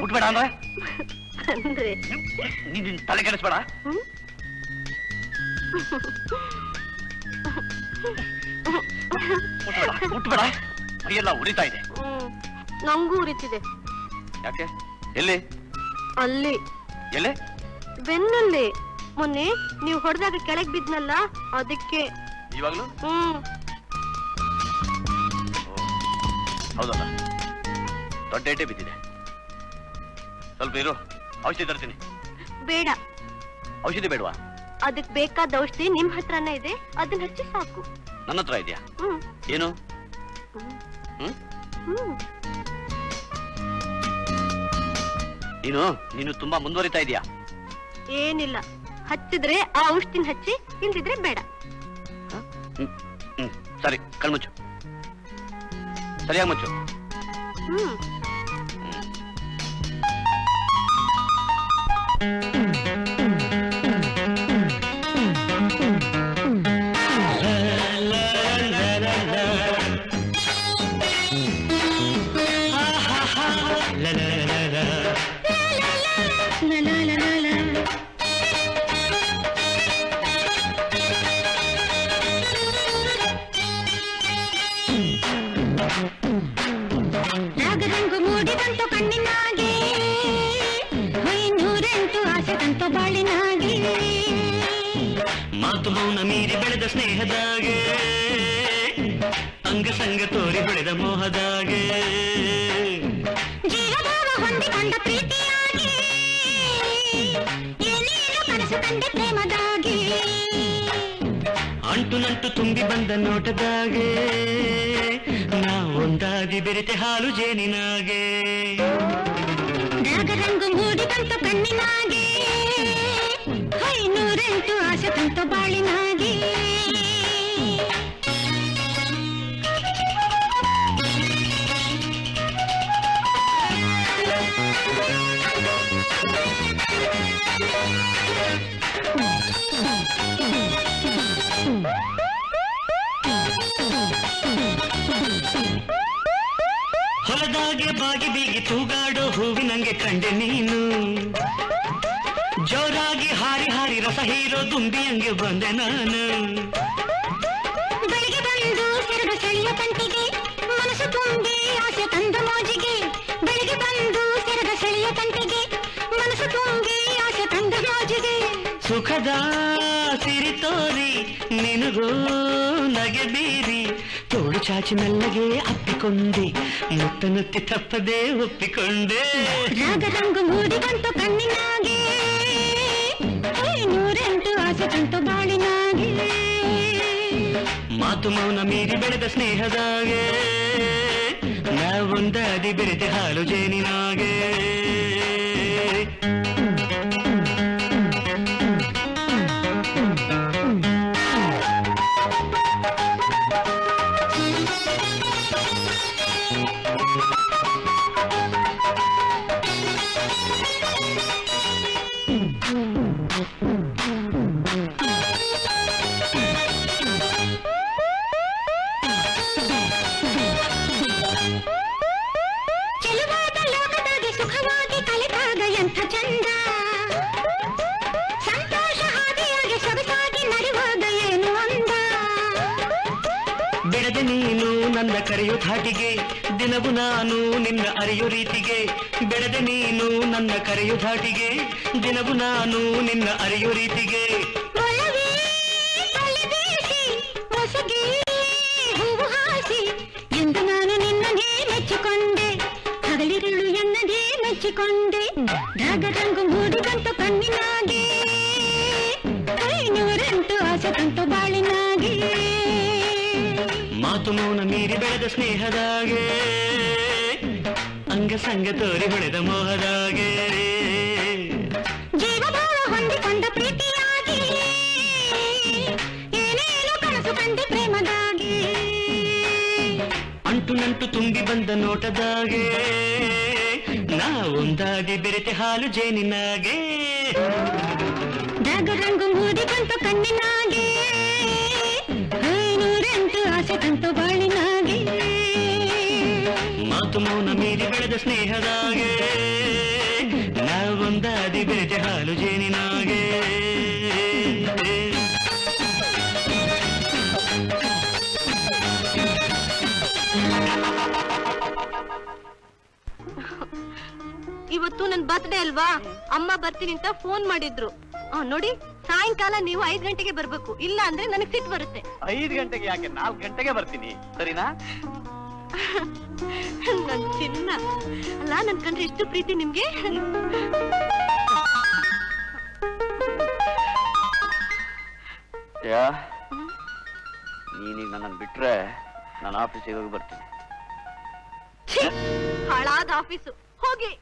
ಮುಟ್ಬೇಡ ಮುಟ್ಬೇಡ ಅಂದ್ರೆ ನೀನ್ ತಲೆ ಕೆಡಿಸ್ಬೇಡ. ಮುಟ್ಬೇಡ, ಮೈಯೆಲ್ಲ ಉರಿತಾ ಇದೆ. ನಂಗೂ ಉರಿತಿದೆ. ಯಾಕೆ? ಎಲ್ಲಿ? ಅಲ್ಲಿ. ಎಲ್ಲಿ? ಬೆನ್ನಲ್ಲಿ. ಮೊನ್ನೆ ನೀವು ಹೊಡೆದಾಗ ಕೆಳಗ್ ಬಿದ್ನಲ್ಲ, ಅದಕ್ಕೆ. ಇವಾಗ್ಲೂ? ಹೌದಲ್ಲ, ದೊಡ್ಡ ಏಟೆ ಬಿದ್ದಿದೆ. ಸ್ವಲ್ಪ ಇರು, ಔಷಧಿ ತರ್ತೀನಿ. ಬೇಡ. ಔಷಧಿ ಬೇಡವಾ? ಅದಕ್ಕೆ ಬೇಕಾದ ಔಷಧಿ ನಿಮ್ ಹತ್ರನೇ ಇದೆ, ಅದನ್ನ ಹಚ್ಚಿ ಸಾಕು. ನನ್ನ ಹತ್ರ ಇದೆಯಾ? ಏನು? ನೀನು ತುಂಬಾ ಮುಂದುವರಿತಾ ಇದೀಯಾ. ಏನಿಲ್ಲ, ಹಚ್ಚಿದ್ರೆ ಆ ಔಷಧಿನ ಹಚ್ಚಿ, ಇಲ್ದಿದ್ರೆ ಬೇಡ. ಸರಿ, ಕಣ್ಮುಚ್ಚು. ಸರಿಯಾಗಿ ಮುಚ್ಚು. ರಾಗರಂಗು ಮೂಡಿದಂತು ಕಣ್ಣಿನಾಗೆ, ನೂರೆಂಟು ಆಸೆದಂತು ಬಾಳಿನಾಗೆ, ಮಾತು ಮೌನ ಮೀರಿ ಬೆಳೆದ ಸ್ನೇಹದಾಗೆ, ಅಂಗ ಸಂಗ ತೋರಿ ಬೆಳೆದ ಮೋಹದಾಗೆ, ಜೀವಭಾವ ಹೊಂದಿಕೊಂಡ ಪ್ರೀತಿಯಾಗಿ, ಏನೇನು ಕನಸು ಕಂಡೆ ಪ್ರೇಮದಾಗಿ, ಅಂಟು ನಂಟು ತುಂಬಿ ಬಂದ ನೋಟದಾಗೆ, ನಾವೊಂದಾಗಿ ಬೆರೆತೆ ಹಾಲು ಜೇನಿನಾಗೆ, ರಾಗರಂಗು ಮೂಡಿದಂತು ಕಣ್ಣಿನಾಗೆ, ನೂರೆಂಟು ಆಸೆ ತಂತು ಬಾಳಿನಾಗೆ. ಹೊಲದಾಗೆ ಬಾಗಿ ಬೀಗಿ ತೂಗಾಡೋ ಹೂವಿನಂಗೆ ಕಂಡೆ ನೀನು, ಜೋರಾಗಿ ಹಾರಿ ಹಾರಿ ರಸ ಹೀರೋ ದುಂಬಿಯಂಗೆ ಬಂದೆ ನಾನು, ಬೆಳಿಗ್ಗೆ ಬಂದು ಸೆರಡು ಸೆಳೆಯ ಕಂಟಿಗೆ, ಮನಸ್ಸು ತುಂಬಿ ಆಸೆ ತಂದ ಮೋಜಿಗೆ, ಬೆಳಿಗ್ಗೆ ಬಂದು ಸೆರಡು ಸೆಳೆಯ ಕಂಟಿಗೆ, ಮನಸ್ಸು ತುಂಬಿ ಆಸೆ ತಂದ ಮೋಜಿಗೆ, ಸುಖದ ಸಿರಿ ತೋರಿ ನಿನಗೂ ನಗೆ ಬೀರಿ, ತೋಡು ಚಾಚಿ ಮೆಲ್ಲಗೆ ಅಪ್ಪಿಕೊಂಡೆ, ಮುತ್ತ ನುತ್ತಿ ತಪ್ಪದೆ ಒಪ್ಪಿಕೊಂಡೆ, ರಾಗರಂಗು ಮೂಡಿದಂತು ಕಣ್ಣಿನಾಗೆ, ನೂರೆಂಟು ಆಸೆ ತಂತು ಬಾಳಿನಾಗೆ, ಮಾತು ಮೌನ ಮೀರಿ ಬೆಳೆದ ಸ್ನೇಹದಾಗೆ, ನಾವೊಂದಾದಿ ಬೆರೆತೆ ಹಾಲು ಜೇನಿನಾಗೆ. ಚೆಲುವಾದ ಲೋಕದಾಗೆ ಸುಖವಾಗಿ ಕಳೆದಾಗ ಎಂಥ ಚಂದ, ಸಂತೋಷ ಹಾದಿಯಾಗಿ ಸೊಗಸಾಗಿ ನಡೆವಾಗ ಏನು ಅಂದ, ಬೆಳೆದ ನೀನು ನನ್ನ ಕರೆಯೋ ಧಾಟಿಗೆ, ದಿನವು ನಾನು ನಿನ್ನ ಅರಿಯೋ ರೀತಿಗೆ, ಬೆಳೆದ ನೀನು ನನ್ನ ಕರೆಯೋ ಧಾಟಿಗೆ, ದಿನವು ನಾನು ನಿನ್ನ ಅರಿಯೋ ರೀತಿಗೆ, ಒಲವೇ ತಲೆ ಬೀಸಿ ಹೊಸಗೆ ಹೂವು ಹಾಸಿ, ಎಂದು ನಾನು ನಿನ್ನನ್ನೇ ಮೆಚ್ಚಿಕೊಂಡೆ, ಹಗಲಿರುಳು ಎನ್ನದೇ ಮೆಚ್ಚಿಕೊಂಡೆ, ರಾಗರಂಗು ಮೂಡಿದಂತು ಕಣ್ಣಿನಾಗೆ, ನೂರೆಂಟು ಆಸೆ ತಂತು ಬಾಳಿನಾಗೆ, ಮಾತು ಮೌನ ಮೀರಿ ಬೆಳೆದ ಸ್ನೇಹದಾಗೆ, ಅಂಗ ಸಂಗ ತೋರಿ ಹೊಳೆದ ಮೋಹದಾಗೆ, ಜೀವಭಾವ ಹೊಂದಿಕೊಂಡ ಪ್ರೀತಿಯಾಗಿ, ಏನೇನು ಕನಸು ಕಂಡೆ ಪ್ರೇಮದಾಗಿ, ಅಂಟು ನಂಟು ತುಂಬಿ ಬಂದ ನೋಟದಾಗೆ, ನಾವೊಂದಾಗಿ ಬೆರೆತೆ ಹಾಲು ಜೇನಿನಾಗೆ, ರಾಗರಂಗು ಮೂಡಿದಂತು ಕಣ್ಣಿನಾಗೆ, ನೂರೆಂಟು ಆಸೆ ತಂತು ಬಾಳಿನಾಗೆ. ಮೌನ ಮೀರಿ ಬೆಳೆದ ಸ್ನೇಹದಾಗೆ ನಾವೊಂದಾದಿ ಬೆರೆತೆ ಹಾಲು ಜೇನಿನಾಗೆ ಇವತ್ತು ನನ್ ಬರ್ತ್ಡೇ ಅಲ್ವಾ, ಅಮ್ಮ ಬರ್ತೀನಿ ಅಂತ ಫೋನ್ ಮಾಡಿದ್ರು. ನೋಡಿ, ಸಾಯಂಕಾಲ ನೀವು 5 ಗಂಟೆಗೆ ಬರ್ಬೇಕು, ಇಲ್ಲ ಅಂದ್ರೆ ನನಗ್ ಸಿಟ್ಟು ಬರುತ್ತೆ. 5 ಗಂಟೆಗೆ ಯಾಕೆ, 4 ಗಂಟೆಗೆ ಬರ್ತೀನಿ, ಸರಿನಾ? ನನ್ ಚಿನ್ನ ಅಲ್ಲ, ನನ್ ಕಂಡ್ರೆ ಎಷ್ಟು ಪ್ರೀತಿ ನಿಮ್ಗೆ. ನೀನೀಗ ನನ್ನ ಬಿಟ್ರೆ ನಾನು ಆಫೀಸಿಗೆ ಹೋಗಿ ಬರ್ತೀನಿ. ಹಾಳಾದ ಆಫೀಸು, ಹೋಗಿ.